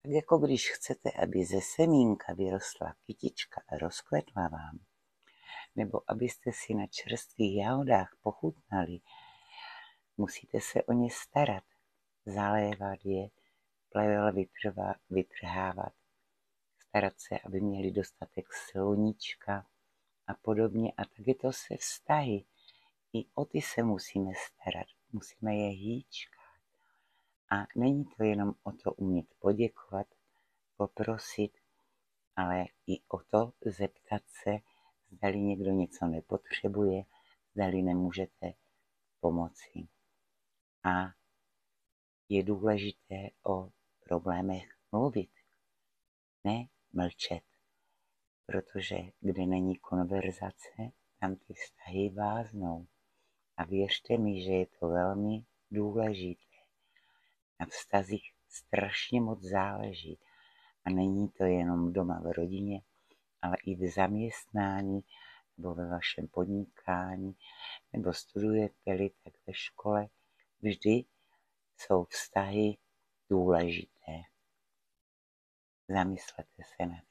Tak jako když chcete, aby ze semínka vyrostla kytička a rozkvetla vám, nebo abyste si na čerstvých jahodách pochutnali, musíte se o ně starat, zalévat je, plevel vytrhávat, starat se, aby měli dostatek sluníčka a podobně. A tak je to se vztahy. I o ty se musíme starat, musíme je hýčkat. A není to jenom o to umět poděkovat, poprosit, ale i o to zeptat se, zdali někdo něco nepotřebuje, zdali nemůžete pomoci. A je důležité o problémech mluvit, ne mlčet, protože kde není konverzace, tam ty vztahy váznou. A věřte mi, že je to velmi důležité. Na vztazích strašně moc záleží. A není to jenom doma v rodině, ale i v zaměstnání, nebo ve vašem podnikání, nebo studujete-li, tak ve škole. Vždy jsou vztahy důležité. Zamyslete se nad